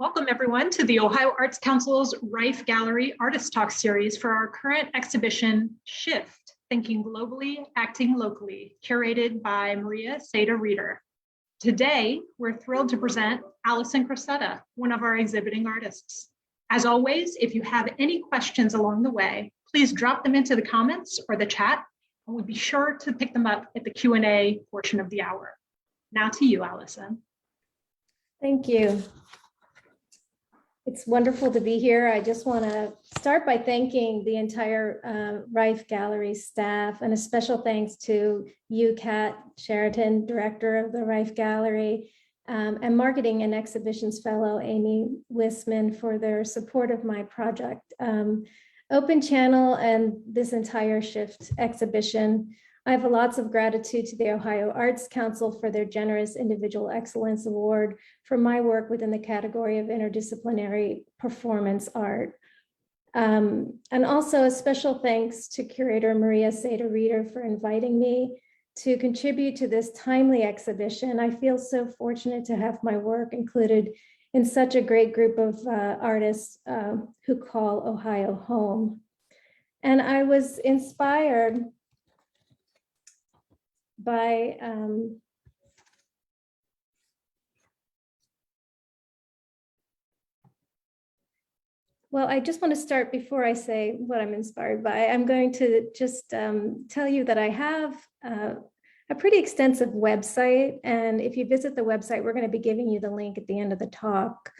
Welcome everyone to the Ohio Arts Council's Rife Gallery Artist Talk series for our current exhibition, Shift, Thinking Globally, Acting Locally, curated by Maria Seda-Reeder. Today, we're thrilled to present Alison Crocetta, one of our exhibiting artists. As always, if you have any questions along the way, please drop them into the comments or the chat, and we'll be sure to pick them up at the Q&A portion of the hour. Now to you, Alison. Thank you. It's wonderful to be here. I just want to start by thanking the entire Rife Gallery staff, and a special thanks to you, Kat Sheraton, director of the Rife Gallery, and marketing and exhibitions fellow Amy Wisman for their support of my project, Open Channel, and this entire Shift exhibition. I have lots of gratitude to the Ohio Arts Council for their generous Individual Excellence Award for my work within the category of interdisciplinary performance art. And also a special thanks to curator Maria Seda-Reeder for inviting me to contribute to this timely exhibition. I feel so fortunate to have my work included in such a great group of artists who call Ohio home. And I was inspired by well, I just want to start before I say what I'm inspired by. I'm going to just tell you that I have a pretty extensive website. And if you visit the website, we're going to be giving you the link at the end of the talk.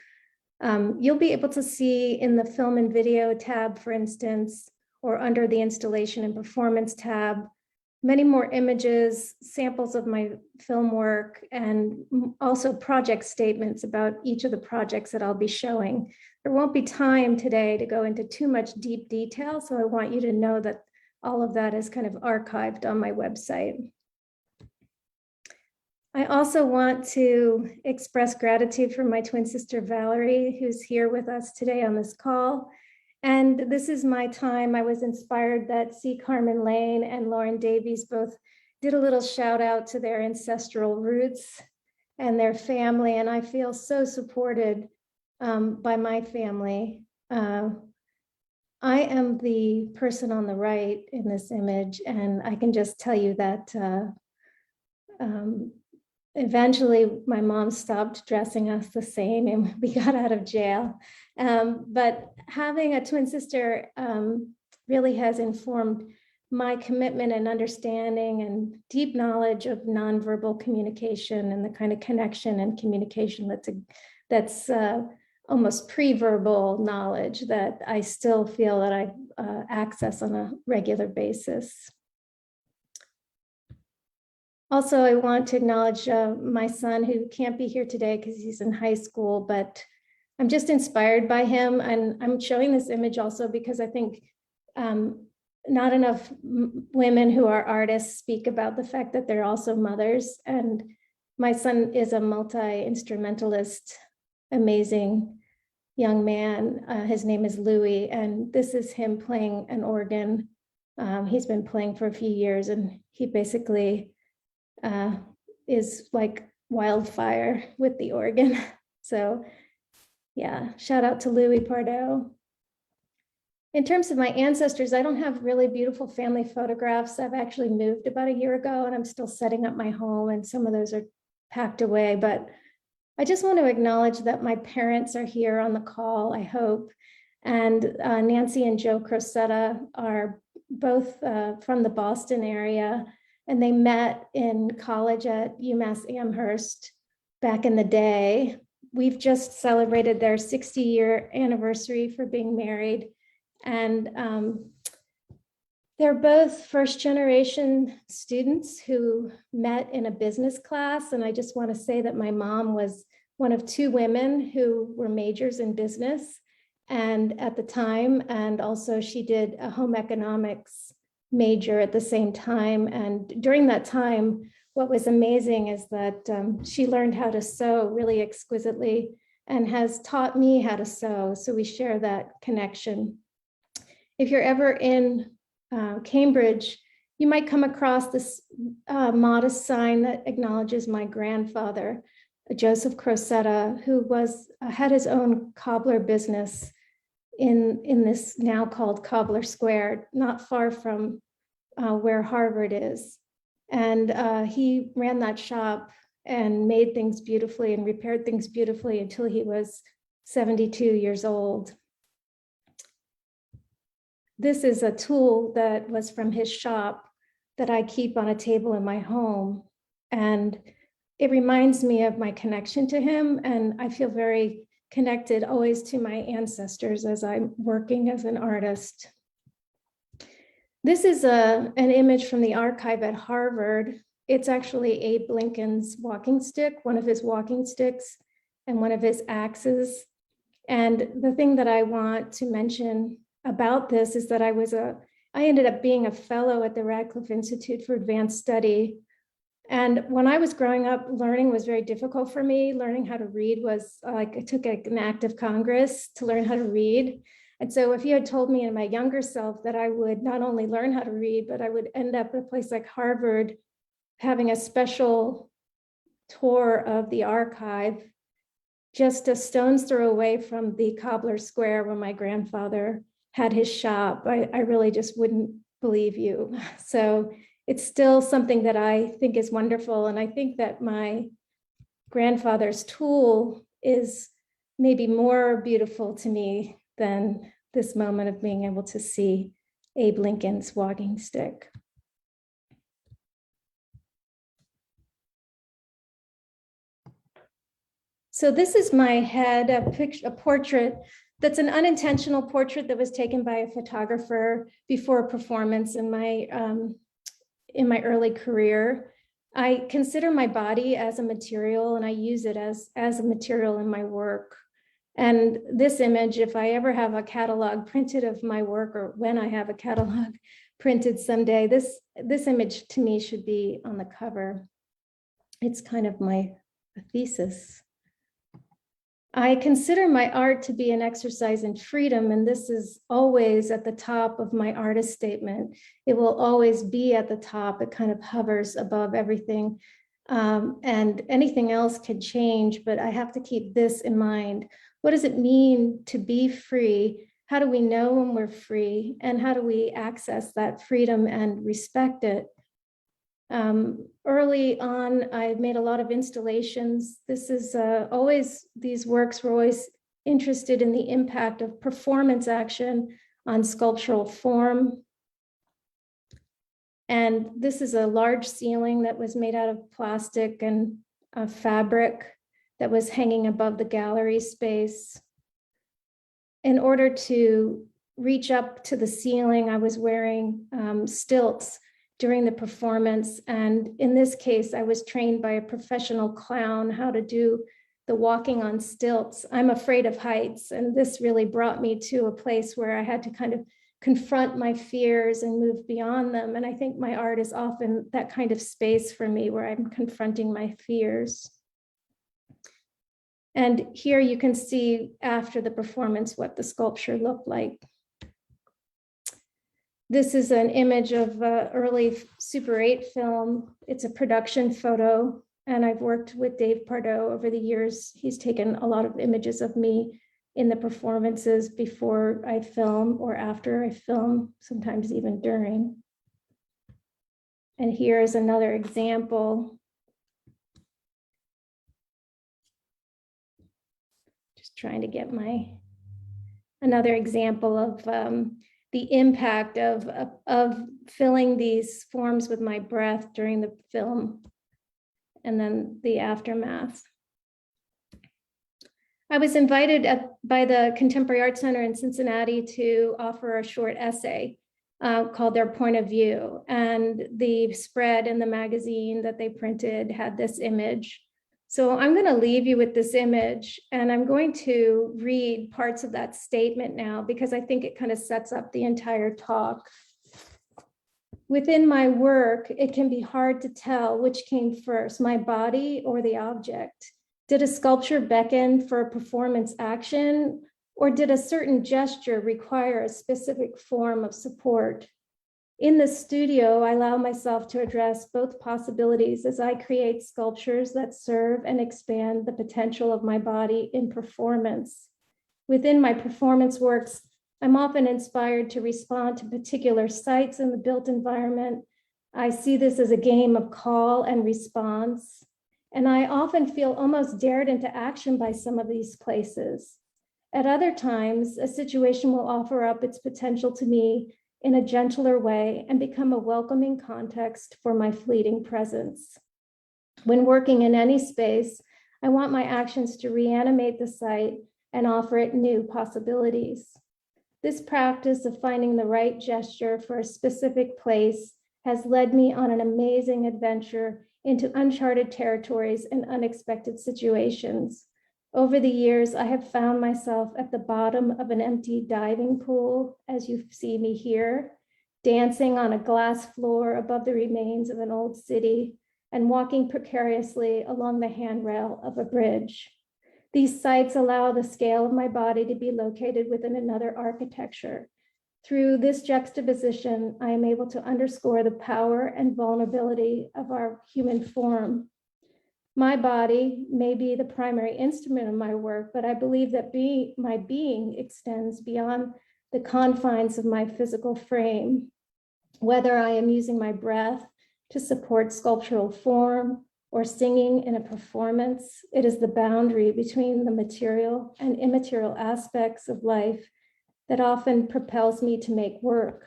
You'll be able to see in the film and video tab, for instance, or under the installation and performance tab, many more images, samples of my film work, and also project statements about each of the projects that I'll be showing. There won't be time today to go into too much deep detail, so I want you to know that all of that is kind of archived on my website. I also want to express gratitude for my twin sister, Valerie, who's here with us today on this call. And this is my time. I was inspired that C. Carmen Lane and Lauren Davies both did a little shout out to their ancestral roots and their family. And I feel so supported by my family. I am the person on the right in this image. And I can just tell you that eventually my mom stopped dressing us the same and we got out of jail. But having a twin sister really has informed my commitment and understanding and deep knowledge of nonverbal communication and the kind of connection and communication that's almost pre-verbal knowledge that I still feel that I access on a regular basis. Also, I want to acknowledge my son, who can't be here today because he's in high school, but I'm just inspired by him. And I'm showing this image also because I think not enough women who are artists speak about the fact that they're also mothers. And my son is a multi-instrumentalist, amazing young man. His name is Louis, and this is him playing an organ. He's been playing for a few years, and he basically is like wildfire with the organ. So yeah, shout out to Louis Pardo. In terms of my ancestors, I don't have really beautiful family photographs. I've actually moved about a year ago and I'm still setting up my home, and some of those are packed away, but I just want to acknowledge that my parents are here on the call, I hope. And Nancy and Joe Crocetta are both from the Boston area, and they met in college at UMass Amherst back in the day. We've just celebrated their 60-year anniversary for being married. And they're both first-generation students who met in a business class. And I just want to say that my mom was one of two women who were majors in business and at the time, and also she did a home economics major at the same time. And during that time, what was amazing is that she learned how to sew really exquisitely and has taught me how to sew. So we share that connection. If you're ever in Cambridge, you might come across this modest sign that acknowledges my grandfather. Joseph Crocetta, who had his own cobbler business in this now called Cobbler Square, not far from where Harvard is. And he ran that shop and made things beautifully and repaired things beautifully until he was 72 years old. This is a tool that was from his shop that I keep on a table in my home. And it reminds me of my connection to him. And I feel very connected always to my ancestors as I'm working as an artist. This is an image from the archive at Harvard. It's actually Abe Lincoln's walking stick, one of his walking sticks and one of his axes. And the thing that I want to mention about this is that I ended up being a fellow at the Radcliffe Institute for Advanced Study. And when I was growing up, learning was very difficult for me. Learning how to read was like, it took an act of Congress to learn how to read. And so if you had told me in my younger self that I would not only learn how to read, but I would end up at a place like Harvard, having a special tour of the archive, just a stone's throw away from the Cobbler Square where my grandfather had his shop, I really just wouldn't believe you. So it's still something that I think is wonderful. And I think that my grandfather's tool is maybe more beautiful to me than this moment of being able to see Abe Lincoln's walking stick. So this is my head, a portrait that's an unintentional portrait that was taken by a photographer before a performance in my early career. I consider my body as a material and I use it as a material in my work. And this image, if I ever have a catalog printed of my work, or when I have a catalog printed someday, this image to me should be on the cover. It's kind of my thesis. I consider my art to be an exercise in freedom, and this is always at the top of my artist statement. It will always be at the top. It kind of hovers above everything, and anything else could change, but I have to keep this in mind. What does it mean to be free? How do we know when we're free? And how do we access that freedom and respect it? Early on, I made a lot of installations. This is these works were always interested in the impact of performance action on sculptural form. And this is a large ceiling that was made out of plastic and fabric that was hanging above the gallery space. In order to reach up to the ceiling, I was wearing stilts during the performance. And in this case, I was trained by a professional clown how to do the walking on stilts. I'm afraid of heights. And this really brought me to a place where I had to kind of confront my fears and move beyond them. And I think my art is often that kind of space for me where I'm confronting my fears. And here you can see after the performance what the sculpture looked like. This is an image of early Super 8 film. It's a production photo, and I've worked with Dave Pardo over the years. He's taken a lot of images of me in the performances before I film or after I film, sometimes even during. And here is another example. Just trying to get another example of the impact of filling these forms with my breath during the film, and then the aftermath. I was invited by the Contemporary Art Center in Cincinnati to offer a short essay called Their Point of View. And the spread in the magazine that they printed had this image. So I'm going to leave you with this image, and I'm going to read parts of that statement now because I think it kind of sets up the entire talk. Within my work, it can be hard to tell which came first, my body or the object. Did a sculpture beckon for a performance action, or did a certain gesture require a specific form of support? In the studio, I allow myself to address both possibilities as I create sculptures that serve and expand the potential of my body in performance. Within my performance works, I'm often inspired to respond to particular sites in the built environment. I see this as a game of call and response, and I often feel almost dared into action by some of these places. At other times, a situation will offer up its potential to me in a gentler way and become a welcoming context for my fleeting presence. When working in any space, I want my actions to reanimate the site and offer it new possibilities. This practice of finding the right gesture for a specific place has led me on an amazing adventure into uncharted territories and unexpected situations. Over the years, I have found myself at the bottom of an empty diving pool, as you see me here, dancing on a glass floor above the remains of an old city and walking precariously along the handrail of a bridge. These sites allow the scale of my body to be located within another architecture. Through this juxtaposition, I am able to underscore the power and vulnerability of our human form. My body may be the primary instrument of my work, but I believe that my being extends beyond the confines of my physical frame. Whether I am using my breath to support sculptural form or singing in a performance, it is the boundary between the material and immaterial aspects of life that often propels me to make work.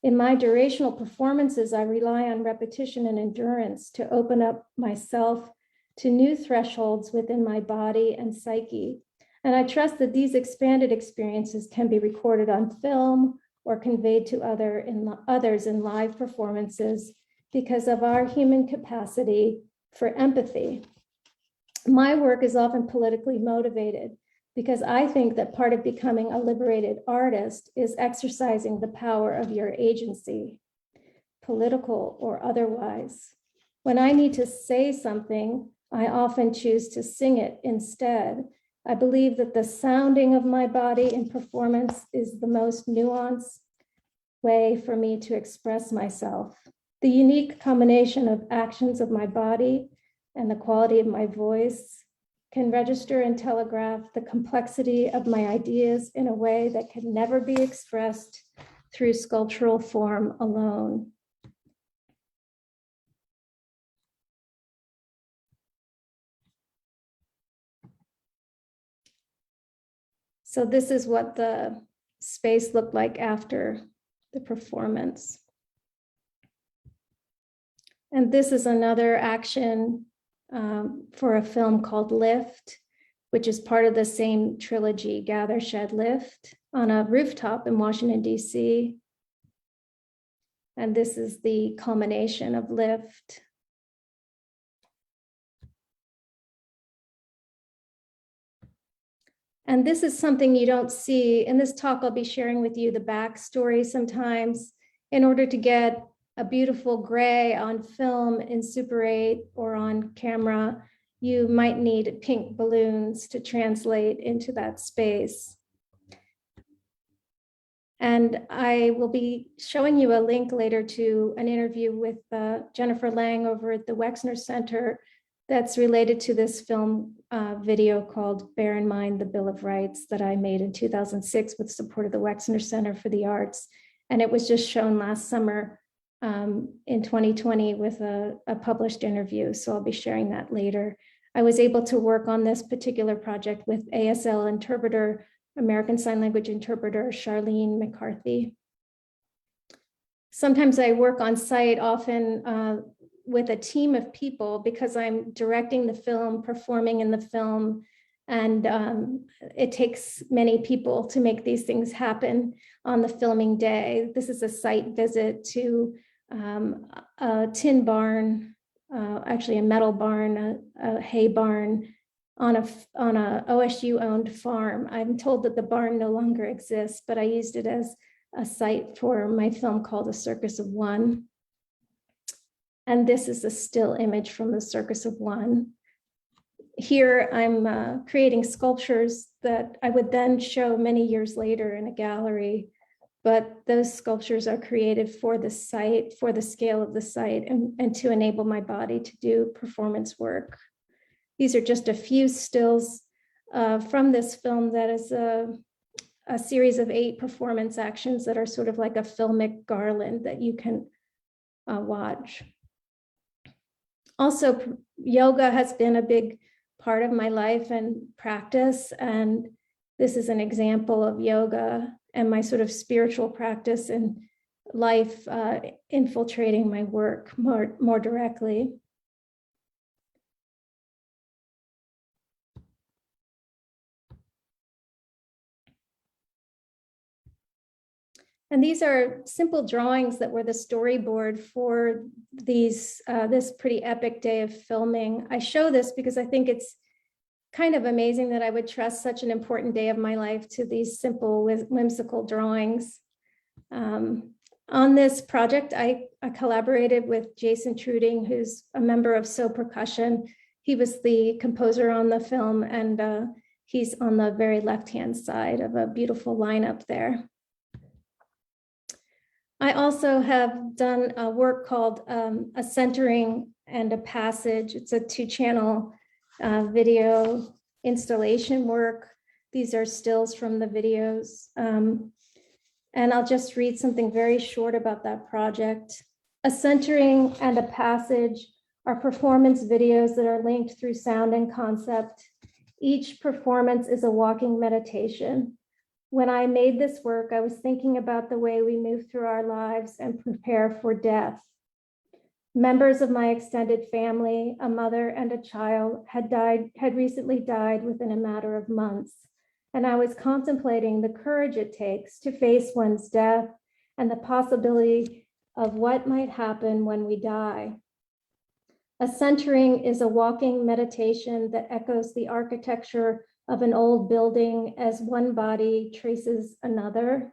In my durational performances, I rely on repetition and endurance to open up myself to new thresholds within my body and psyche. And I trust that these expanded experiences can be recorded on film or conveyed to others in live performances because of our human capacity for empathy. My work is often politically motivated because I think that part of becoming a liberated artist is exercising the power of your agency, political or otherwise. When I need to say something, I often choose to sing it instead. I believe that the sounding of my body in performance is the most nuanced way for me to express myself. The unique combination of actions of my body and the quality of my voice can register and telegraph the complexity of my ideas in a way that can never be expressed through sculptural form alone. So this is what the space looked like after the performance. And this is another action for a film called Lift, which is part of the same trilogy, Gather, Shed, Lift, on a rooftop in Washington, DC. And this is the culmination of Lift. And this is something you don't see. In this talk, I'll be sharing with you the backstory sometimes. In order to get a beautiful gray on film in Super 8 or on camera, you might need pink balloons to translate into that space. And I will be showing you a link later to an interview with Jennifer Lang over at the Wexner Center that's related to this film video called Bear in Mind the Bill of Rights that I made in 2006 with support of the Wexner Center for the Arts. And it was just shown last summer in 2020 with a published interview. So I'll be sharing that later. I was able to work on this particular project with ASL interpreter, American Sign Language interpreter, Charlene McCarthy. Sometimes I work on site, often with a team of people because I'm directing the film, performing in the film, and it takes many people to make these things happen on the filming day. This is a site visit to a tin barn, actually a metal barn, a hay barn on a OSU-owned farm. I'm told that the barn no longer exists, but I used it as a site for my film called A Circus of One. And this is a still image from the Circus of One. Here I'm creating sculptures that I would then show many years later in a gallery but those sculptures are created for the site, for the scale of the site, and to enable my body to do performance work. These are just a few stills from this film that is a series of 8 performance actions that are sort of like a filmic garland that you can watch. Also, yoga has been a big part of my life and practice, and this is an example of yoga and my sort of spiritual practice and life infiltrating my work more directly. And these are simple drawings that were the storyboard for these this pretty epic day of filming. I show this because I think it's kind of amazing that I would trust such an important day of my life to these simple, whimsical drawings. On this project, I collaborated with Jason Truding, who's a member of So Percussion. He was the composer on the film, and he's on the very left-hand side of a beautiful lineup there. I also have done a work called A Centering and a Passage. It's a 2-channel video installation work. These are stills from the videos. And I'll just read something very short about that project. A Centering and a Passage are performance videos that are linked through sound and concept. Each performance is a walking meditation. When I made this work, I was thinking about the way we move through our lives and prepare for death. Members of my extended family, a mother and a child, had recently died within a matter of months. And I was contemplating the courage it takes to face one's death and the possibility of what might happen when we die. A centering is a walking meditation that echoes the architecture of an old building as one body traces another.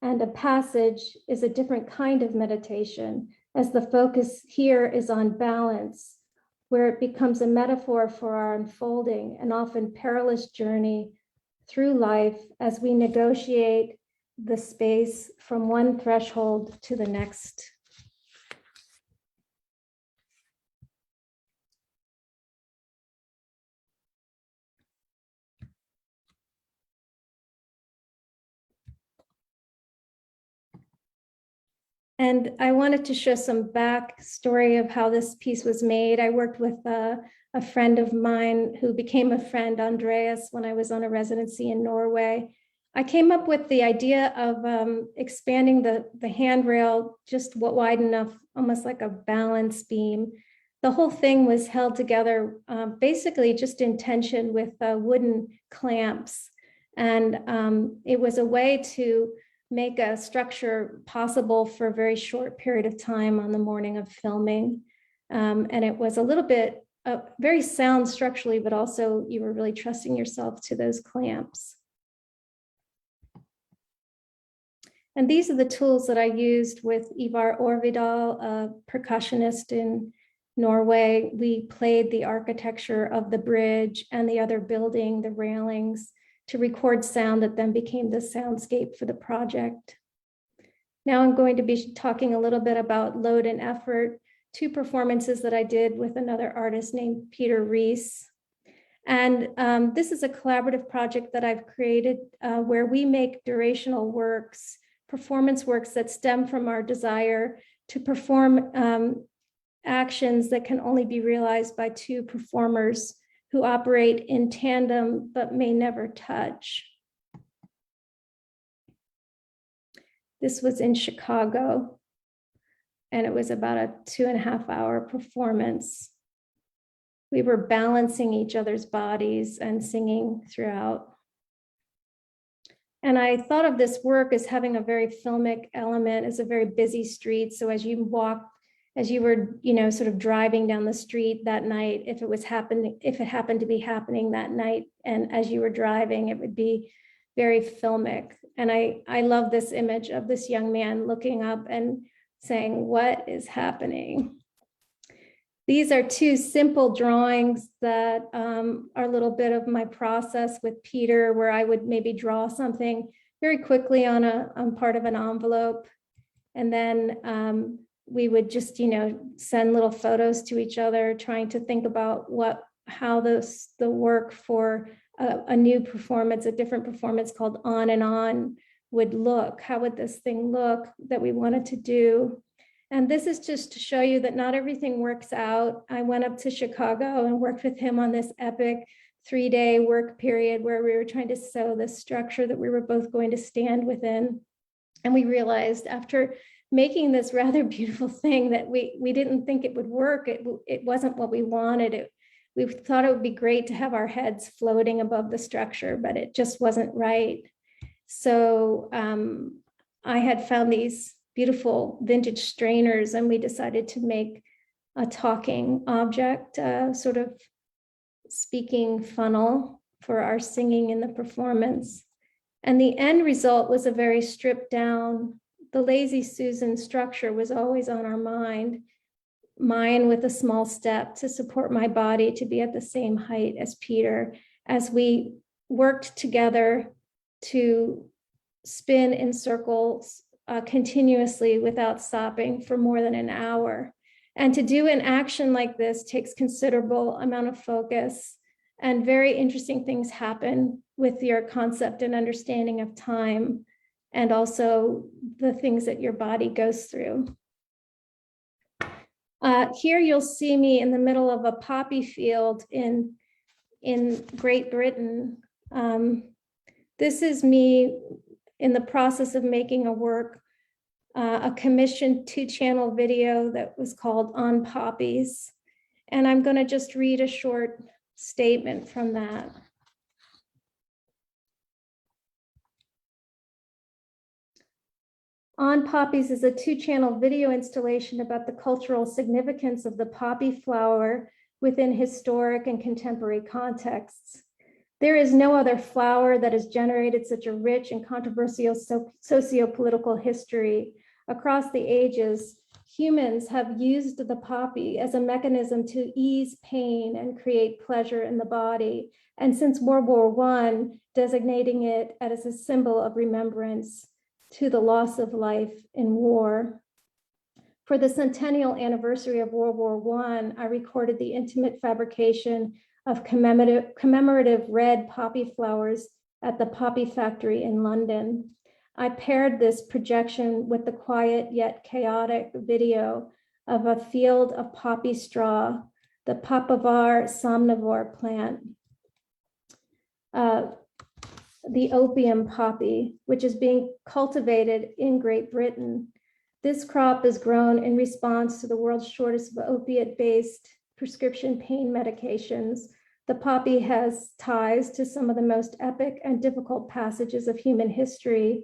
And a passage is a different kind of meditation, as the focus here is on balance, where it becomes a metaphor for our unfolding and often perilous journey through life as we negotiate the space from one threshold to the next. And I wanted to show some backstory of how this piece was made. I worked with a friend of mine who became a friend, Andreas, when I was on a residency in Norway. I came up with the idea of expanding the handrail just wide enough, almost like a balance beam. The whole thing was held together basically just in tension with wooden clamps. And it was a way to make a structure possible for a very short period of time on the morning of filming. And it was a little bit very sound structurally, but also you were really trusting yourself to those clamps. And these are the tools that I used with Ivar Orvidal, a percussionist in Norway. We played the architecture of the bridge and the other building, the railings, to record sound that then became the soundscape for the project. Now I'm going to be talking a little bit about Load and Effort, 2 performances that I did with another artist named Peter Rees. And this is a collaborative project that I've created where we make durational works, performance works that stem from our desire to perform actions that can only be realized by 2 performers who operate in tandem but may never touch. This was in Chicago, and it was about a 2.5-hour performance. We were balancing each other's bodies and singing throughout. And I thought of this work as having a very filmic element. It's a very busy street. So as you walk, as you were, sort of driving down the street that night, if it happened to be happening that night, and as you were driving, it would be very filmic. And I love this image of this young man looking up and saying, "What is happening?" These are 2 simple drawings that are a little bit of my process with Peter, where I would maybe draw something very quickly on part of an envelope. And then we would just, send little photos to each other, trying to think about how the work for a new performance, a different performance called On and On would look. How would this thing look that we wanted to do? And this is just to show you that not everything works out. I went up to Chicago and worked with him on this epic 3-day work period where we were trying to sew this structure that we were both going to stand within. And we realized after making this rather beautiful thing that we didn't think it would work. It wasn't what we wanted. We thought it would be great to have our heads floating above the structure, but it just wasn't right. So I had found these beautiful vintage strainers, and we decided to make a talking object, sort of speaking funnel for our singing in the performance. And the end result was a very stripped down, the Lazy Susan structure was always on our mind, mine with a small step to support my body to be at the same height as Peter, as we worked together to spin in circles continuously without stopping for more than an hour. And to do an action like this takes considerable amount of focus, and very interesting things happen with your concept and understanding of time, and also the things that your body goes through. Here you'll see me in the middle of a poppy field in Great Britain. This is me in the process of making a commissioned 2-channel video that was called On Poppies. And I'm going to just read a short statement from that. On Poppies is a 2-channel video installation about the cultural significance of the poppy flower within historic and contemporary contexts. There is no other flower that has generated such a rich and controversial socio-political history. Across the ages, humans have used the poppy as a mechanism to ease pain and create pleasure in the body, and since World War I, designating it as a symbol of remembrance to the loss of life in war. For the centennial anniversary of World War I recorded the intimate fabrication of commemorative red poppy flowers at the Poppy Factory in London. I paired this projection with the quiet yet chaotic video of a field of poppy straw, the Papaver somnivore plant, the opium poppy, which is being cultivated in Great Britain. This crop is grown in response to the world's shortage of opiate-based prescription pain medications. The poppy has ties to some of the most epic and difficult passages of human history.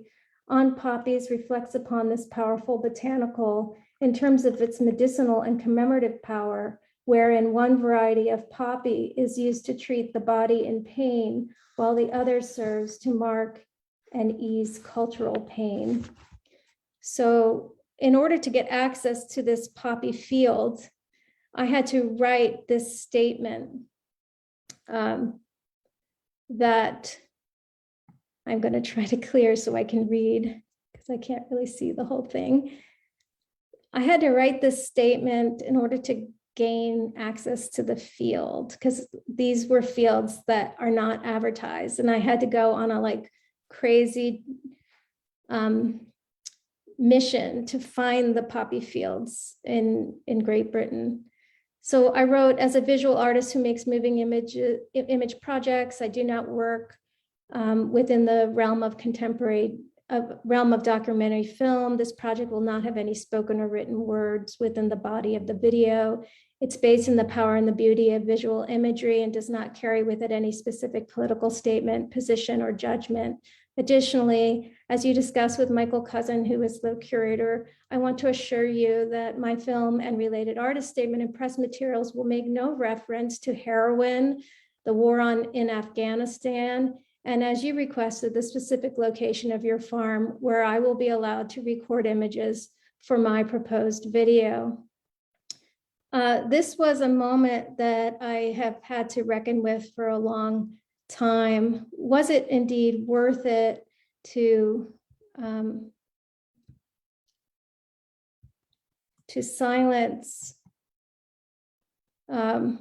On Poppies reflects upon this powerful botanical in terms of its medicinal and commemorative power, wherein one variety of poppy is used to treat the body in pain, while the other serves to mark and ease cultural pain. So in order to get access to this poppy field, I had to write this statement that I'm going to try to clear so I can read, because I can't really see the whole thing. I had to write this statement in order to gain access to the field, because these were fields that are not advertised, and I had to go on a crazy mission to find the poppy fields in Great Britain. So I wrote, as a visual artist who makes moving image projects, I do not work within the realm of documentary film. This project will not have any spoken or written words within the body of the video. It's based in the power and the beauty of visual imagery and does not carry with it any specific political statement, position, or judgment. Additionally, as you discussed with Michael Cousin, who is the curator, I want to assure you that my film and related artist statement and press materials will make no reference to heroin, the war in Afghanistan, and as you requested, the specific location of your farm where I will be allowed to record images for my proposed video. This was a moment that I have had to reckon with for a long time. Was it indeed worth it to silence, to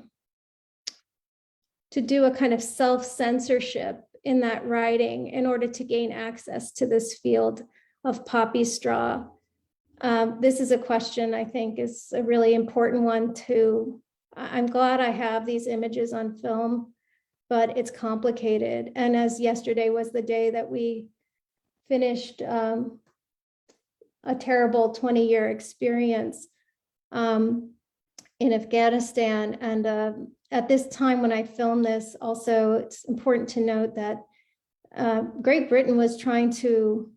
do a kind of self-censorship in that writing in order to gain access to this field of poppy straw. This is a question I think is a really important one too. I'm glad I have these images on film, but it's complicated. And as yesterday was the day that we finished a terrible 20-year experience in Afghanistan. And at this time when I filmed this, also, it's important to note that Great Britain was trying to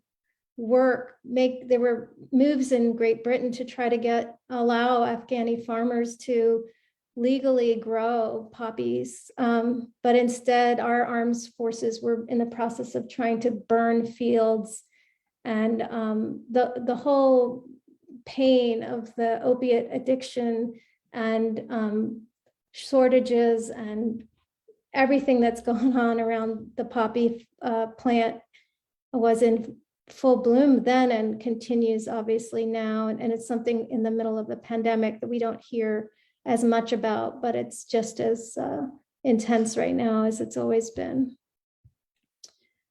there were moves in Great Britain to try to allow Afghani farmers to legally grow poppies. But instead, our armed forces were in the process of trying to burn fields. And the whole pain of the opiate addiction and shortages and everything that's going on around the poppy plant was in full bloom then and continues obviously now. And it's something in the middle of the pandemic that we don't hear as much about, but it's just as intense right now as it's always been.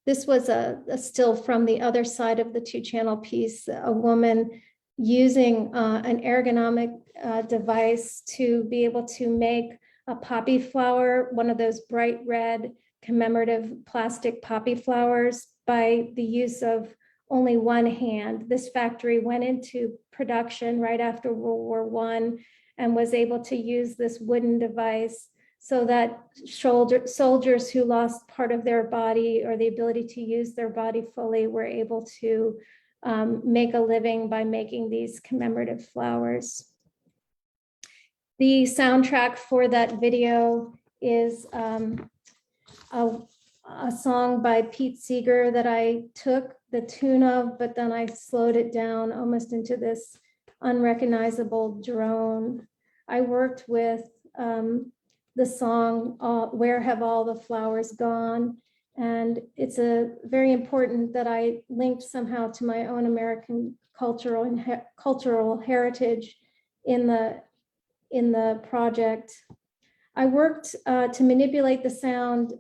This was a still from the other side of the 2-channel piece, a woman using an ergonomic device to be able to make a poppy flower, one of those bright red commemorative plastic poppy flowers, by the use of only one hand. This factory went into production right after World War I and was able to use this wooden device so that soldiers who lost part of their body or the ability to use their body fully were able to make a living by making these commemorative flowers. The soundtrack for that video is a song by Pete Seeger that I took the tune of, but then I slowed it down almost into this unrecognizable drone. I worked with the song, Where Have All the Flowers Gone? And it's very important that I linked somehow to my own American cultural heritage in the project. I worked to manipulate the sound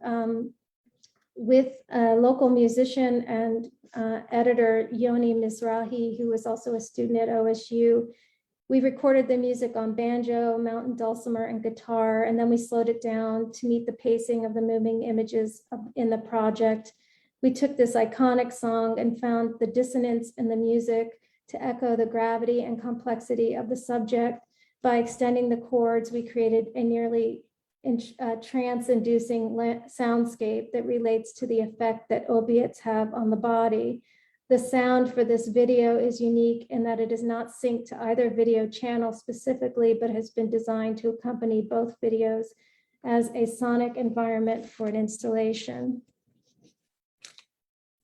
with a local musician and editor, Yoni Mizrahi, who was also a student at OSU. We recorded the music on banjo, mountain dulcimer, and guitar, and then we slowed it down to meet the pacing of the moving images in the project. We took this iconic song and found the dissonance in the music to echo the gravity and complexity of the subject. By extending the chords, we created a nearly trance-inducing soundscape that relates to the effect that opiates have on the body. The sound for this video is unique in that it is not synced to either video channel specifically, but has been designed to accompany both videos as a sonic environment for an installation.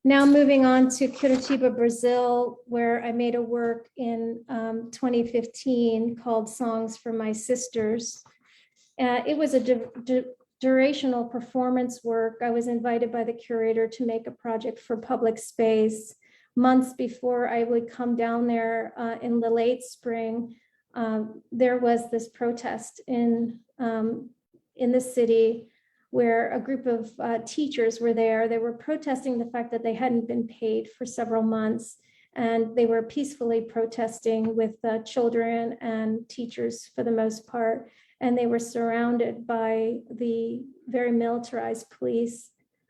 Now moving on to Curitiba, Brazil, where I made a work in 2015 called Songs for My Sisters. It was a durational performance work. I was invited by the curator to make a project for public space. Months before I would come down there in the late spring, there was this protest in the city where a group of teachers were there. They were protesting the fact that they hadn't been paid for several months, and they were peacefully protesting with children and teachers for the most part. And they were surrounded by the very militarized police,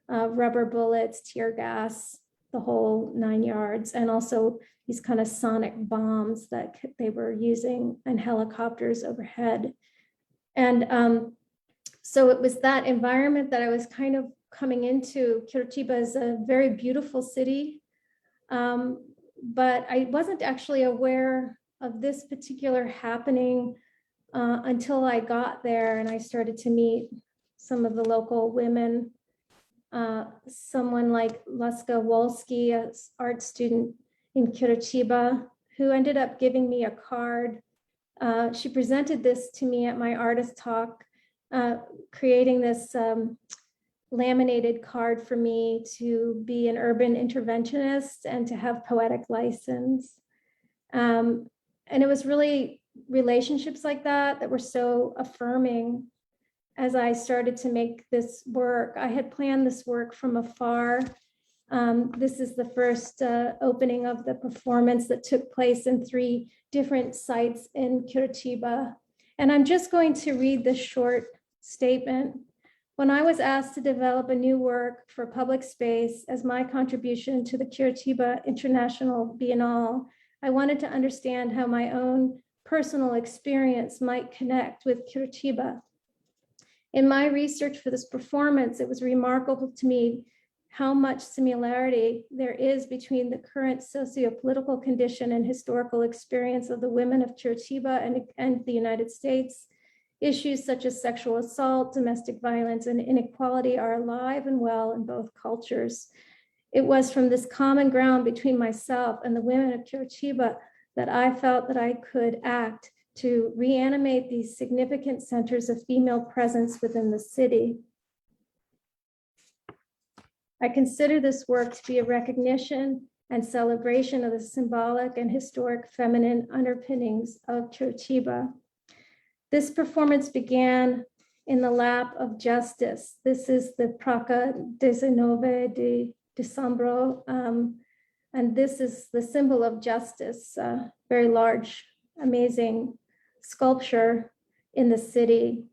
rubber bullets, tear gas, the whole 9 yards, and also these kind of sonic bombs that they were using and helicopters overhead. And so it was that environment that I was kind of coming into. Curitiba is a very beautiful city, but I wasn't actually aware of this particular happening until I got there and I started to meet some of the local women. Someone like Laska Wolski, an art student in Curitiba, who ended up giving me a card. She presented this to me at my artist talk, creating this laminated card for me to be an urban interventionist and to have poetic license. And it was really relationships like that that were so affirming as I started to make this work. I had planned this work from afar. This is the first opening of the performance that took place in 3 different sites in Curitiba. And I'm just going to read this short statement. When I was asked to develop a new work for public space as my contribution to the Curitiba International Biennale, I wanted to understand how my own personal experience might connect with Curitiba. In my research for this performance, it was remarkable to me how much similarity there is between the current socio-political condition and historical experience of the women of Curitiba and the United States. Issues such as sexual assault, domestic violence, and inequality are alive and well in both cultures. It was from this common ground between myself and the women of Curitiba that I felt that I could act to reanimate these significant centers of female presence within the city. I consider this work to be a recognition and celebration of the symbolic and historic feminine underpinnings of Curitiba. This performance began in the lap of justice. This is the Praca 19 de Dezembro, and this is the symbol of justice, very large, amazing sculpture in the city.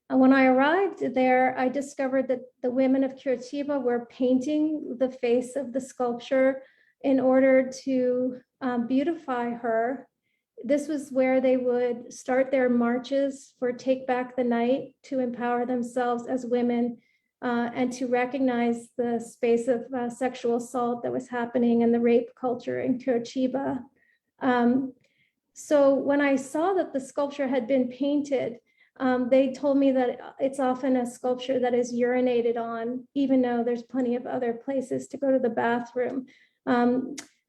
And when I arrived there, I discovered that the women of Curitiba were painting the face of the sculpture in order to beautify her. This was where they would start their marches for Take Back the Night to empower themselves as women and to recognize the space of sexual assault that was happening and the rape culture in Curitiba. So when I saw that the sculpture had been painted, they told me that it's often a sculpture that is urinated on, even though there's plenty of other places to go to the bathroom.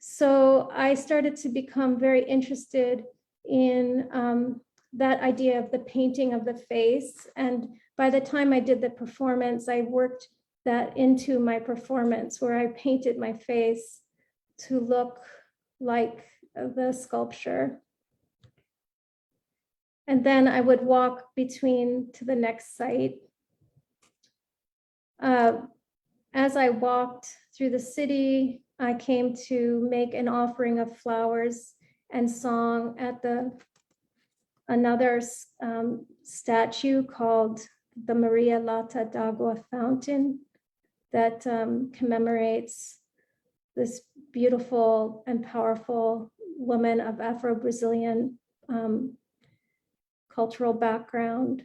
So I started to become very interested in that idea of the painting of the face. And by the time I did the performance, I worked that into my performance where I painted my face to look like the sculpture. And then I would walk between to the next site. As I walked through the city, I came to make an offering of flowers and song at another statue called the Maria Lata d'Agua fountain that commemorates this beautiful and powerful woman of Afro-Brazilian cultural background.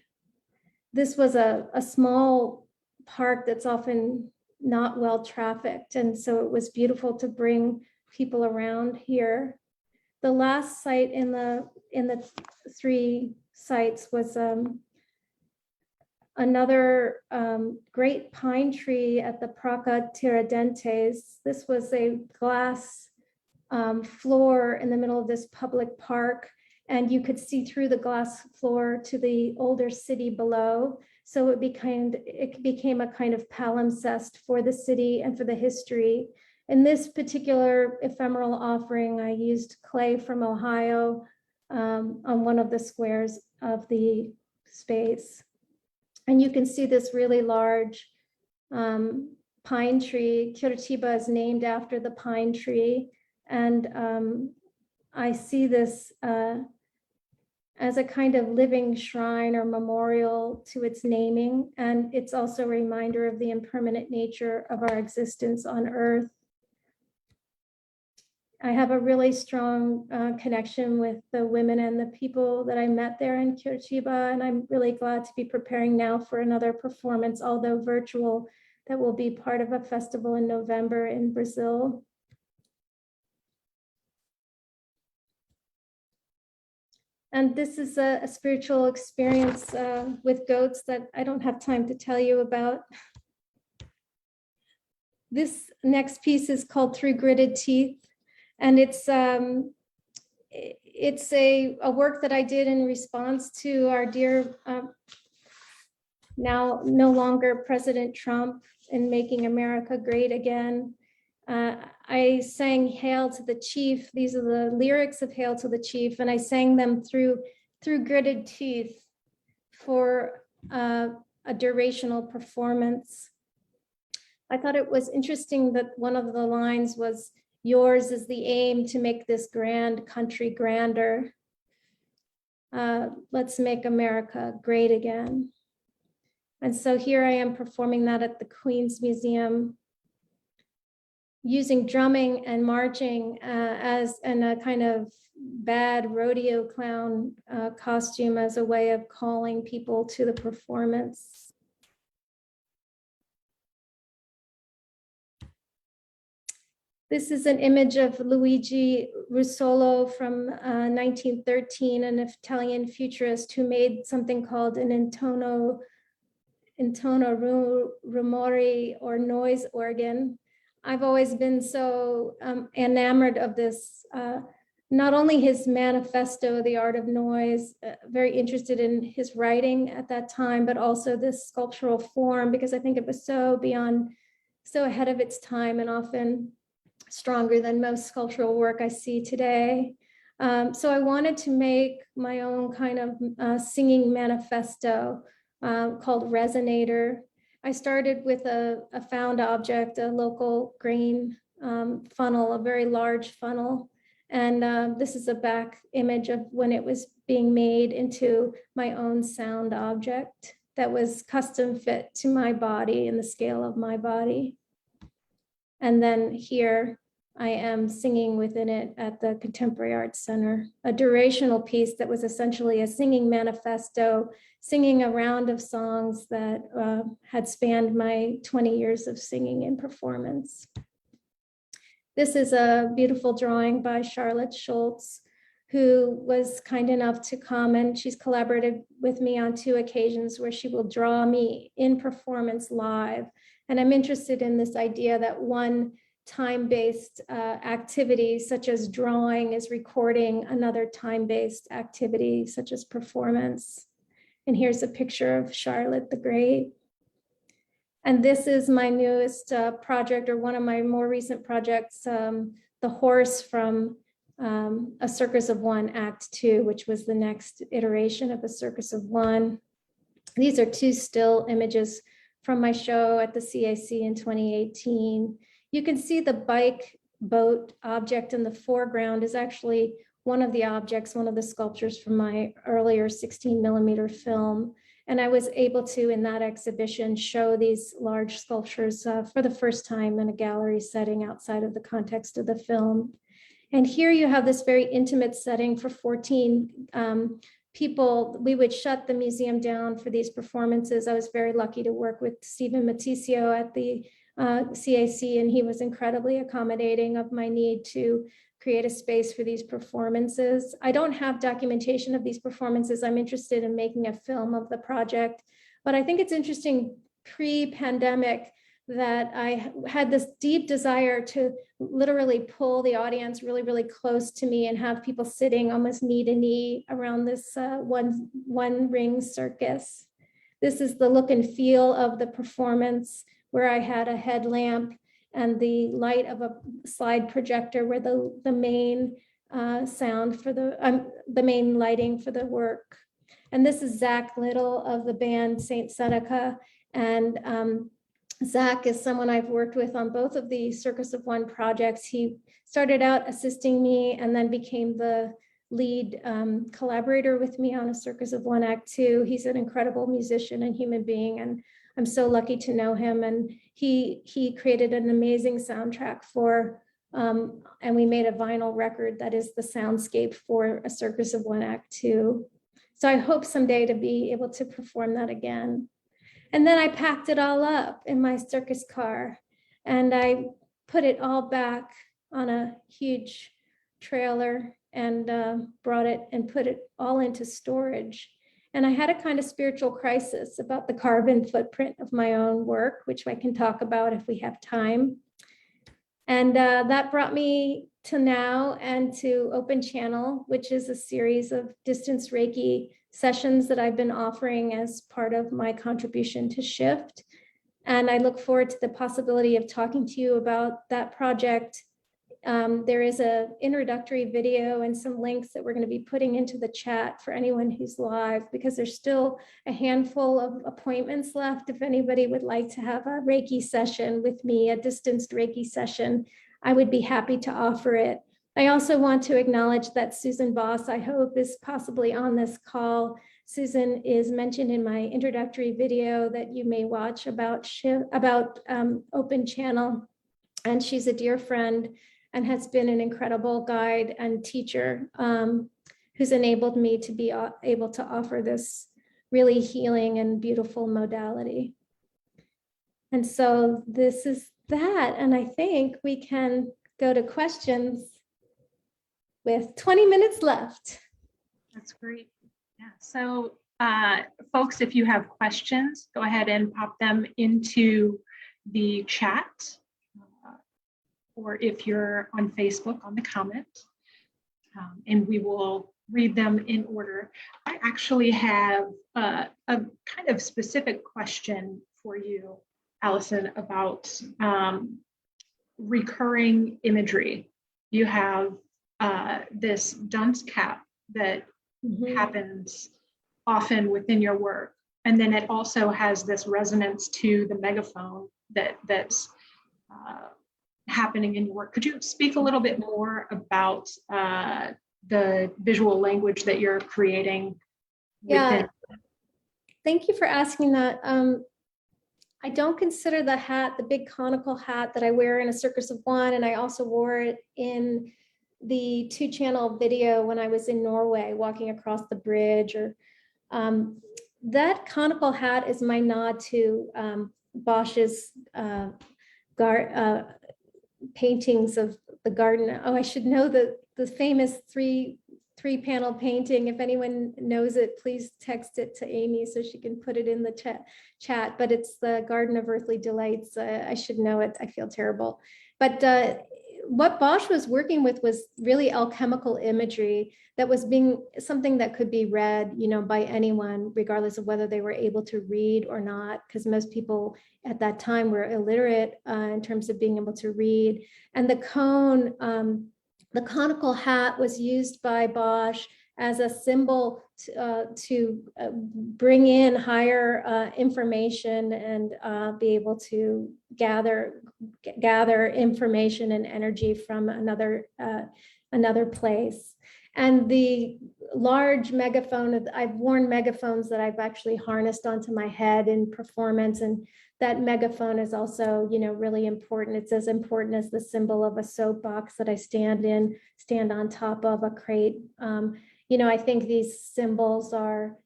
This was a small park that's often not well trafficked, and so it was beautiful to bring people around here. The last site in the 3 sites was another great pine tree at the Praca Tiradentes. This was a glass floor in the middle of this public park, and you could see through the glass floor to the older city below. So it became a kind of palimpsest for the city and for the history. In this particular ephemeral offering, I used clay from Ohio on one of the squares of the space. And you can see this really large pine tree. Curitiba is named after the pine tree. And I see this as a kind of living shrine or memorial to its naming. And it's also a reminder of the impermanent nature of our existence on Earth. I have a really strong connection with the women and the people that I met there in Curitiba, and I'm really glad to be preparing now for another performance, although virtual, that will be part of a festival in November in Brazil. And this is a spiritual experience with goats that I don't have time to tell you about. This next piece is called Through Gritted Teeth. And it's a work that I did in response to our dear now no longer President Trump in Making America Great Again. I sang Hail to the Chief. These are the lyrics of Hail to the Chief, and I sang them through gritted teeth for a durational performance. I thought it was interesting that one of the lines was, "Yours is the aim to make this grand country grander. Let's make America great again." And so here I am performing that at the Queen's Museum, using drumming and marching as in a kind of bad rodeo clown costume as a way of calling people to the performance. This is an image of Luigi Rusolo from 1913, an Italian futurist who made something called an intono rumori, or noise organ. I've always been so enamored of this, not only his manifesto, The Art of Noise, very interested in his writing at that time, but also this sculptural form, because I think it was so ahead of its time and often stronger than most sculptural work I see today. So I wanted to make my own kind of singing manifesto called Resonator. I started with a found object, a local grain funnel, a very large funnel. And this is a back image of when it was being made into my own sound object that was custom fit to my body and the scale of my body. And then here I am singing within it at the Contemporary Arts Center, a durational piece that was essentially a singing manifesto, singing a round of songs that had spanned my 20 years of singing and performance. This is a beautiful drawing by Charlotte Schultz, who was kind enough to come, and she's collaborated with me on 2 occasions where she will draw me in performance live. And I'm interested in this idea that one time-based activity, such as drawing, is recording another time-based activity, such as performance. And here's a picture of Charlotte the Great. And this is my newest project, or one of my more recent projects, the horse from A Circus of One, Act 2, which was the next iteration of A Circus of One. These are 2 still images from my show at the CAC in 2018. You can see the bike boat object in the foreground is actually one of the objects, one of the sculptures from my earlier 16mm film. And I was able to, in that exhibition, show these large sculptures for the first time in a gallery setting outside of the context of the film. And here you have this very intimate setting for 14 people. We would shut the museum down for these performances. I was very lucky to work with Stephen Mattisio at the CAC, and he was incredibly accommodating of my need to create a space for these performances. I don't have documentation of these performances. I'm interested in making a film of the project, but I think it's interesting pre-pandemic that I had this deep desire to literally pull the audience really, really close to me and have people sitting almost knee to knee around this one ring circus. This is the look and feel of the performance, where I had a headlamp and the light of a slide projector were the main sound for the main lighting for the work. And this is Zach Little of the band Saint Seneca. And Zach is someone I've worked with on both of the Circus of One projects. He started out assisting me and then became the lead collaborator with me on A Circus of One, Act 2. He's an incredible musician and human being, and I'm so lucky to know him. And he created an amazing soundtrack for, and we made a vinyl record that is the soundscape for A Circus of One, Act 2. So I hope someday to be able to perform that again. And then I packed it all up in my circus car and I put it all back on a huge trailer and brought it and put it all into storage. And I had a kind of spiritual crisis about the carbon footprint of my own work, which I can talk about if we have time. And that brought me to now and to Open Channel, which is a series of distance Reiki sessions that I've been offering as part of my contribution to Shift. And I look forward to the possibility of talking to you about that project. There is an introductory video and some links that we're going to be putting into the chat for anyone who's live, because there's still a handful of appointments left. If anybody would like to have a Reiki session with me, a distanced Reiki session, I would be happy to offer it. I also want to acknowledge that Susan Voss, I hope, is possibly on this call. Susan is mentioned in my introductory video that you may watch about Open Channel, and she's a dear friend and has been an incredible guide and teacher who's enabled me to be able to offer this really healing and beautiful modality. And so this is that, and I think we can go to questions with 20 minutes left. That's great. Yeah. So folks, if you have questions, go ahead and pop them into the chat. Or if you're on Facebook, on the comment, and we will read them in order. I actually have a kind of specific question for you, Alison, about recurring imagery. You have this dunce cap that happens often within your work, and then it also has this resonance to the megaphone that's happening in your work. Could you speak a little bit more about the visual language that you're creating? Yeah, thank you for asking that. I don't consider the hat, the big conical hat that I wear in A Circus of One, and I also wore it in the 2-channel video when I was in Norway walking across the bridge. Or that conical hat is my nod to Bosch's paintings of the garden. Oh, I should know the famous three-panel painting. If anyone knows it, please text it to Amy so she can put it in the chat. But it's the Garden of Earthly Delights. I should know it. I feel terrible. But what Bosch was working with was really alchemical imagery that was being something that could be read, by anyone, regardless of whether they were able to read or not, because most people at that time were illiterate in terms of being able to read. And the conical hat was used by Bosch as a symbol to bring in higher information and be able to gather information and energy from another place. And the large megaphone, I've worn megaphones that I've actually harnessed onto my head in performance, and that megaphone is also, really important. It's as important as the symbol of a soapbox that I stand on top of, a crate. I think these symbols are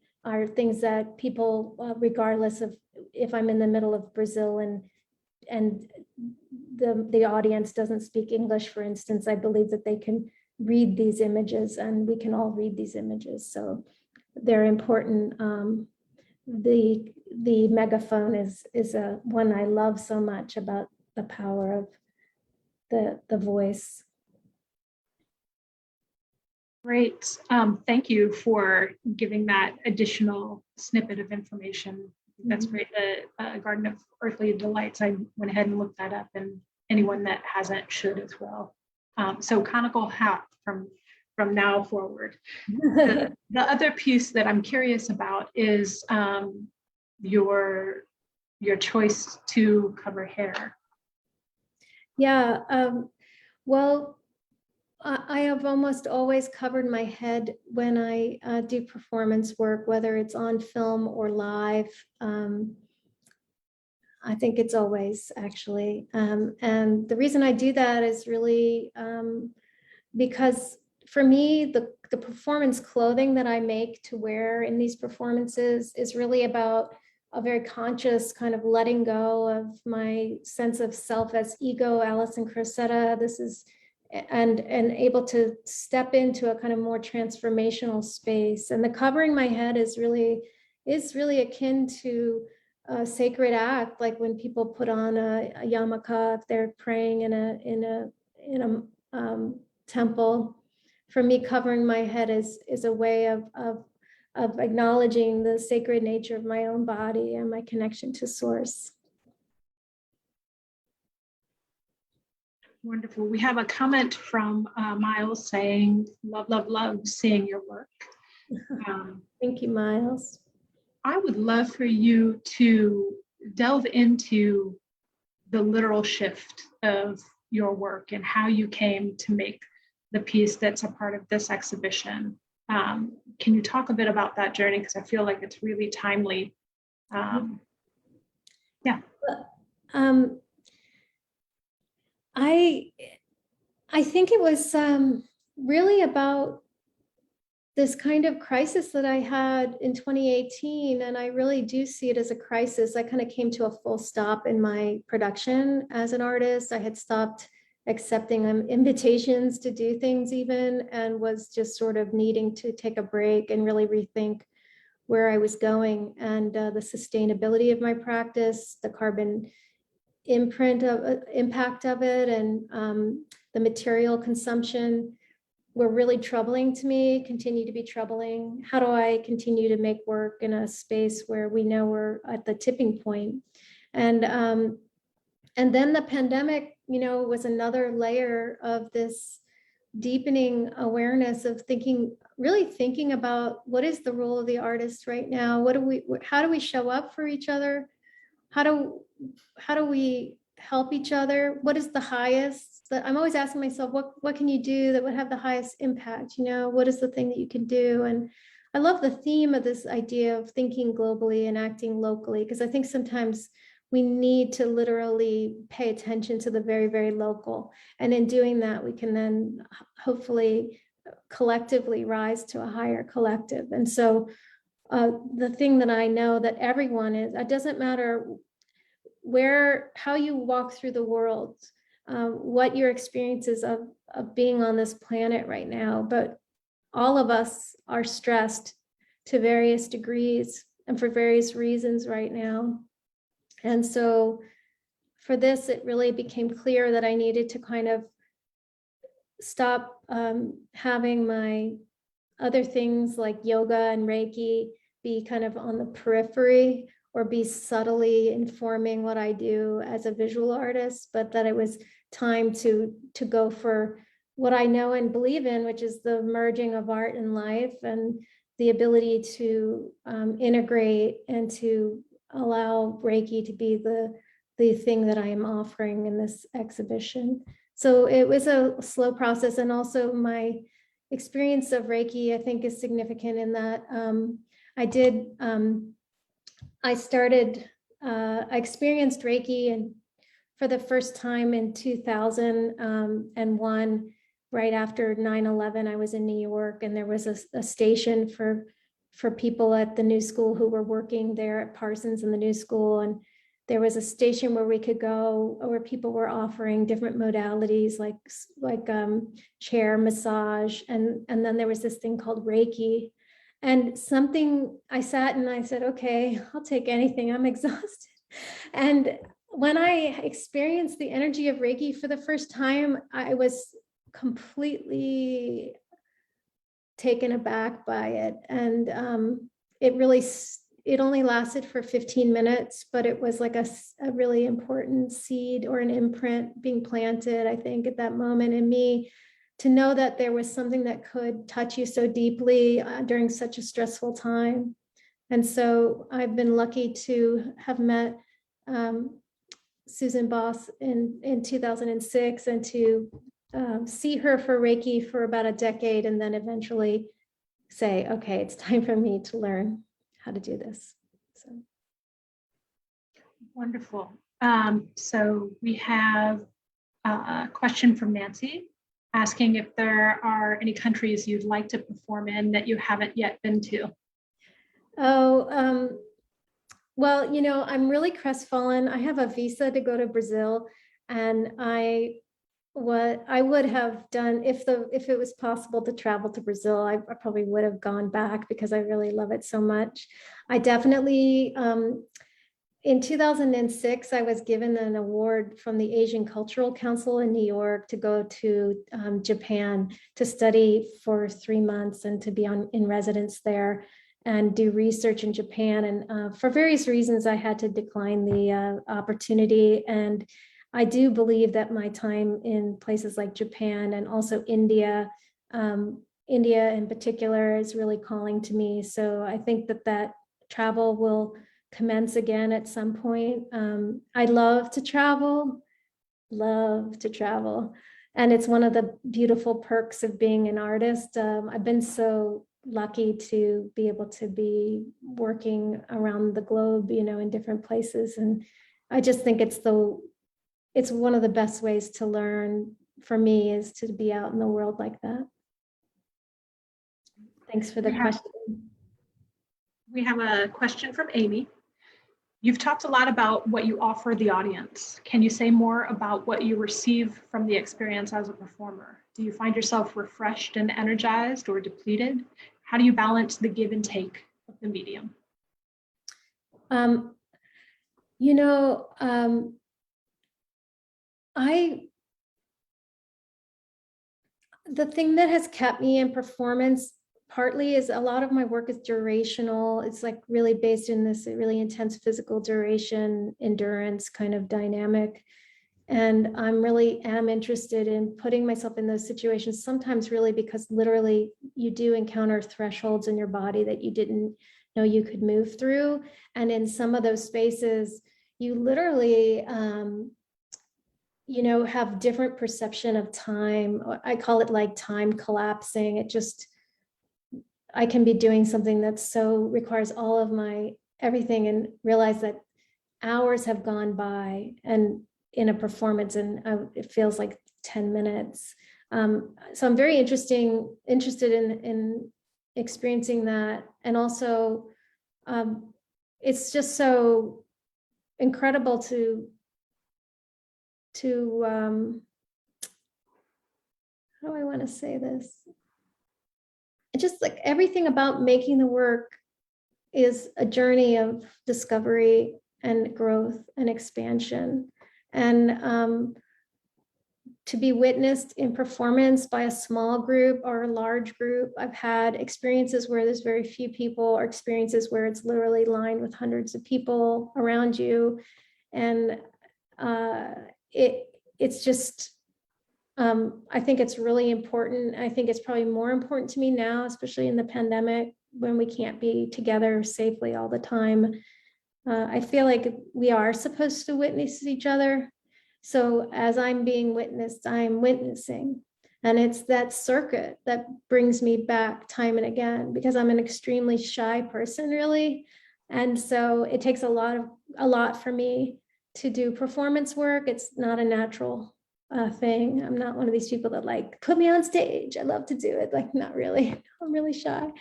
things that people, regardless of if I'm in the middle of Brazil and the audience doesn't speak English, for instance, I believe that they can read these images, and we can all read these images. So they're important. The megaphone is a one I love so much, about the power of the voice. Great. Thank you for giving that additional snippet of information. That's great. The Garden of Earthly Delights, I went ahead and looked that up, and anyone that hasn't should as well. So conical hat from now forward. The other piece that I'm curious about is your choice to cover hair. Yeah, well, I have almost always covered my head when I do performance work, whether it's on film or live. I think it's always, actually. And the reason I do that is really because for me, the performance clothing that I make to wear in these performances is really about a very conscious kind of letting go of my sense of self as ego, Alison Crocetta. This is, and able to step into a kind of more transformational space. And the covering my head is really akin to a sacred act, like when people put on a yarmulke if they're praying in a temple. For me, covering my head is a way of of acknowledging the sacred nature of my own body and my connection to source. Wonderful. We have a comment from Miles saying, love, love, love seeing your work. Thank you, Miles. I would love for you to delve into the literal shift of your work and how you came to make the piece that's a part of this exhibition. Can you talk a bit about that journey? Because I feel like it's really timely. Yeah. I think it was really about this kind of crisis that I had in 2018, and I really do see it as a crisis. I kind of came to a full stop in my production as an artist. I had stopped accepting invitations to do things even, and was just sort of needing to take a break and really rethink where I was going, and the sustainability of my practice, the carbon impact of it, and the material consumption were really troubling to me, continue to be troubling. How do I continue to make work in a space where we know we're at the tipping point? And then the pandemic, was another layer of this deepening awareness of really thinking about what is the role of the artist right now? How do we show up for each other? How do we help each other? What is the highest? I'm always asking myself, what can you do that would have the highest impact? What is the thing that you can do? And I love the theme of this idea of thinking globally and acting locally, because I think sometimes we need to literally pay attention to the very, very local. And in doing that, we can then hopefully collectively rise to a higher collective. And so the thing that I know that everyone is, it doesn't matter how you walk through the world, what your experiences of being on this planet right now, but all of us are stressed to various degrees and for various reasons right now. And so for this, it really became clear that I needed to kind of stop having my other things like yoga and Reiki be kind of on the periphery or be subtly informing what I do as a visual artist, but that it was time to go for what I know and believe in, which is the merging of art and life, and the ability to integrate and to allow Reiki to be the thing that I am offering in this exhibition. So it was a slow process, and also my experience of Reiki, I think, is significant in that I experienced Reiki and for the first time in 2001, right after 9/11. I was in New York, and there was a station for people at the New School who were working there at Parsons in the New School. And there was a station where we could go, where people were offering different modalities like chair massage. And then there was this thing called Reiki. And I sat and I said, okay, I'll take anything. I'm exhausted. And when I experienced the energy of Reiki for the first time, I was completely taken aback by it. And it only lasted for 15 minutes, but it was like a really important seed or an imprint being planted, I think, at that moment in me, to know that there was something that could touch you so deeply during such a stressful time. And so I've been lucky to have met Susan Boss in 2006, and to see her for Reiki for about a decade, and then eventually say, okay, it's time for me to learn how to do this. So wonderful. So we have a question from Nancy asking if there are any countries you'd like to perform in that you haven't yet been to. Well, I'm really crestfallen. I have a visa to go to Brazil, and what I would have done if it was possible to travel to Brazil, I probably would have gone back because I really love it so much. I definitely, in 2006, I was given an award from the Asian Cultural Council in New York to go to Japan to study for 3 months and to be in residence there. and do research in Japan. And for various reasons, I had to decline the opportunity. And I do believe that my time in places like Japan and also India, India in particular, is really calling to me. So I think that that travel will commence again at some point. I love to travel. And it's one of the beautiful perks of being an artist. I've been so lucky to be able to be working around the globe, you know, in different places. And I just think it's one of the best ways to learn for me, is to be out in the world like that. Thanks for the question. We have a question from Amy. You've talked a lot about what you offer the audience. Can you say more about what you receive from the experience as a performer? Do you find yourself refreshed and energized, or depleted? How do you balance the give and take of the medium? You know, the thing that has kept me in performance partly is a lot of my work is durational. It's like really based in this really intense physical duration, endurance kind of dynamic. And I'm really am interested in putting myself in those situations, sometimes really because literally you do encounter thresholds in your body that you didn't know you could move through. And in some of those spaces, you literally, you know, have different perception of time. I call it like time collapsing. It just, I can be doing something that so requires all of my everything and realize that hours have gone by and in a performance, and it feels like 10 minutes. So I'm very interested in experiencing that. And also it's just so incredible to how do I want to say this? Just like everything about making the work is a journey of discovery and growth and expansion. And to be witnessed in performance by a small group or a large group, I've had experiences where there's very few people, or experiences where it's literally lined with hundreds of people around you. And it's just, I think it's really important. I think it's probably more important to me now, especially in the pandemic, when we can't be together safely all the time. I feel like we are supposed to witness each other. So as I'm being witnessed, I'm witnessing. And it's that circuit that brings me back time and again, because I'm an extremely shy person, really. And so it takes a lot for me to do performance work. It's not a natural thing. I'm not one of these people that like, put me on stage, I love to do it. Like, not really. I'm really shy.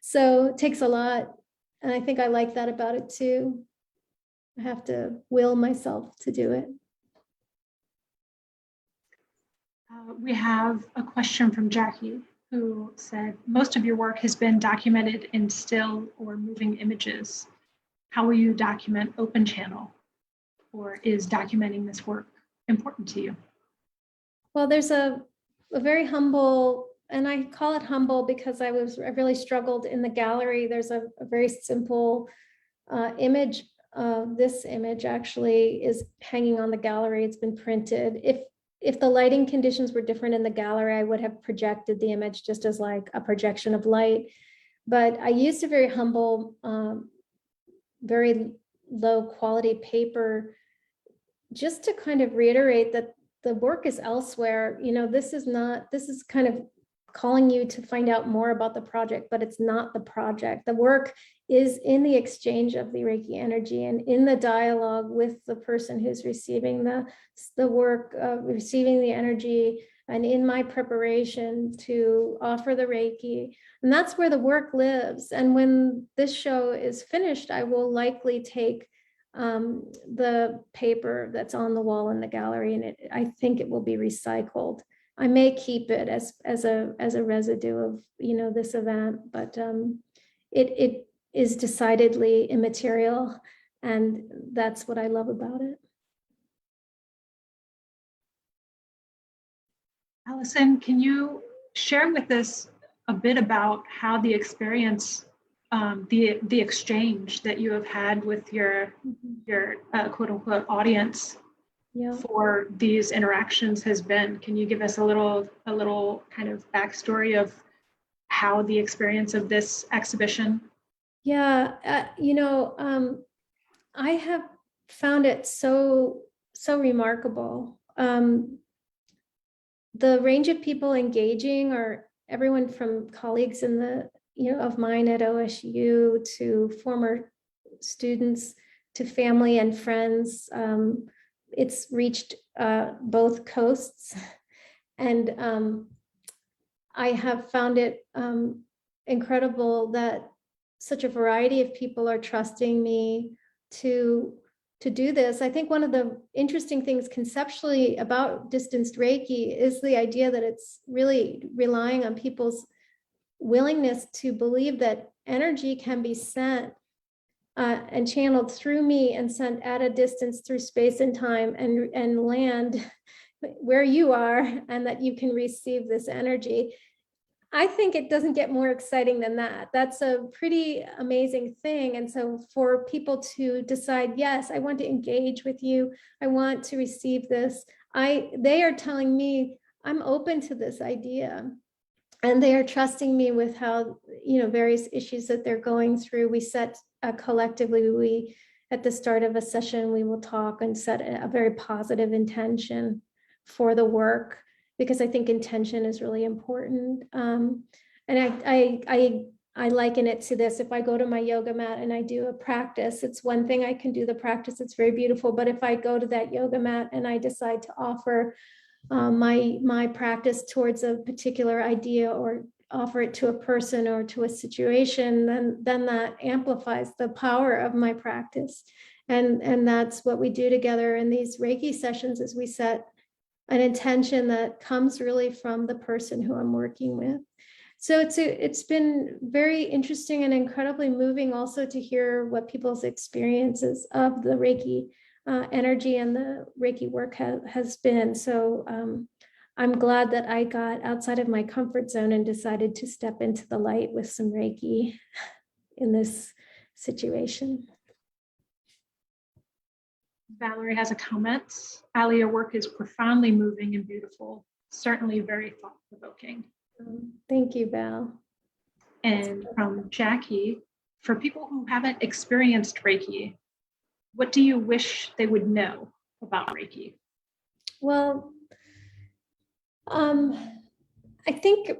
So it takes a lot. And I think I like that about it too. I have to will myself to do it. We have a question from Jackie, who said, most of your work has been documented in still or moving images. How will you document open channel? Or is documenting this work important to you? Well, there's a very humble, and I call it humble because I really struggled in the gallery. There's a very simple image. This image actually is hanging on the gallery. It's been printed. If the lighting conditions were different in the gallery, I would have projected the image just as like a projection of light. But I used a very humble, very low quality paper just to kind of reiterate that the work is elsewhere. You know, this is kind of calling you to find out more about the project, but it's not the project. The work is in the exchange of the Reiki energy and in the dialogue with the person who's receiving the work, receiving the energy, and in my preparation to offer the Reiki. And that's where the work lives. And when this show is finished, I will likely take the paper that's on the wall in the gallery, and I think it will be recycled. I may keep it as a residue of, you know, this event, but it is decidedly immaterial, and that's what I love about it. Alison, can you share with us a bit about how the experience the exchange that you have had with your quote unquote audience for these interactions has been. Can you give us a little kind of backstory of how the experience of this exhibition? Yeah, I have found it so remarkable. The range of people engaging are everyone from colleagues in the of mine at OSU to former students to family and friends. It's reached both coasts, and I have found it incredible that such a variety of people are trusting me to do this. I think one of the interesting things conceptually about distanced Reiki is the idea that it's really relying on people's willingness to believe that energy can be sent and channeled through me and sent at a distance through space and time and land where you are, and that you can receive this energy. I think it doesn't get more exciting than that. That's a pretty amazing thing. And so for people to decide, yes, I want to engage with you, I want to receive this, they are telling me I'm open to this idea. And they are trusting me with how, various issues that they're going through. We set collectively, at the start of a session, we will talk and set a very positive intention for the work, because I think intention is really important. And I liken it to this. If I go to my yoga mat and I do a practice, it's one thing, I can do the practice, it's very beautiful. But if I go to that yoga mat and I decide to offer my practice towards a particular idea, or offer it to a person or to a situation, then that amplifies the power of my practice. And that's what we do together in these Reiki sessions, is we set an intention that comes really from the person who I'm working with. So it's been very interesting and incredibly moving also to hear what people's experiences of the Reiki energy and the Reiki work has been. So I'm glad that I got outside of my comfort zone and decided to step into the light with some Reiki in this situation. Valerie has a comment. Ali, your work is profoundly moving and beautiful, certainly very thought-provoking. Thank you, Val. And from Jackie, for people who haven't experienced Reiki, what do you wish they would know about Reiki? Well, I think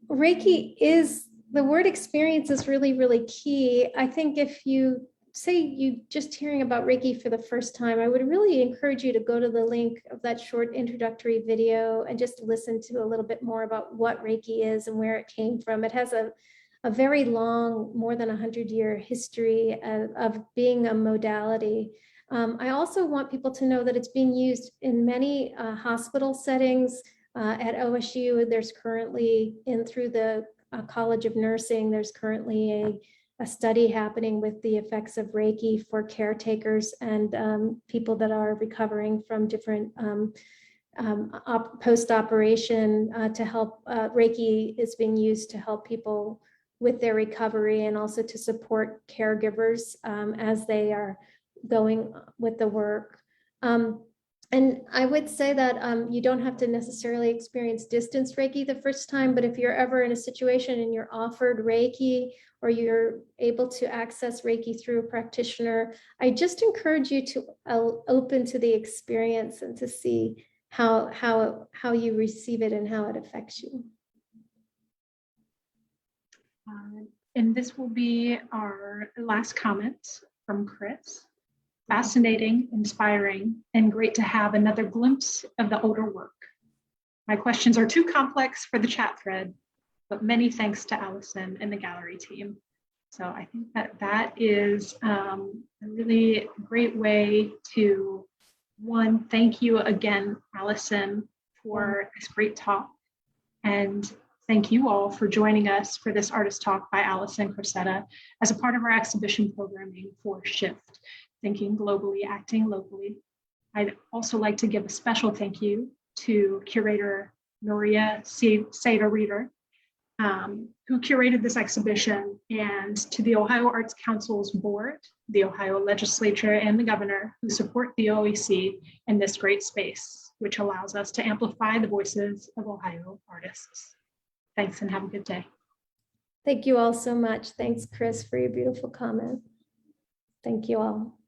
Reiki is, the word experience is really, really key. I think if you say you just hearing about Reiki for the first time, I would really encourage you to go to the link of that short introductory video and just listen to a little bit more about what Reiki is and where it came from. It has a very long, more than 100-year history of being a modality. I also want people to know that it's being used in many hospital settings. At OSU, there's currently, through the College of Nursing, there's currently a study happening with the effects of Reiki for caretakers and people that are recovering from different post-operation to help. Reiki is being used to help people with their recovery, and also to support caregivers as they are going with the work. And I would say that you don't have to necessarily experience distance Reiki the first time, but if you're ever in a situation and you're offered Reiki, or you're able to access Reiki through a practitioner, I just encourage you to open to the experience and to see how you receive it and how it affects you. And this will be our last comment from Chris. Fascinating, inspiring, and great to have another glimpse of the older work. My questions are too complex for the chat thread, but many thanks to Alison and the gallery team. So I think that is a really great way to, one, thank you again, Alison, for this great talk. And thank you all for joining us for this artist talk by Alison Crocetta as a part of our exhibition programming for Shift, Thinking Globally, Acting Locally. I'd also like to give a special thank you to curator Maria Seda Reeder who curated this exhibition, and to the Ohio Arts Council's board, the Ohio legislature, and the governor who support the OEC in this great space, which allows us to amplify the voices of Ohio artists. Thanks and have a good day. Thank you all so much. Thanks, Chris, for your beautiful comment. Thank you all.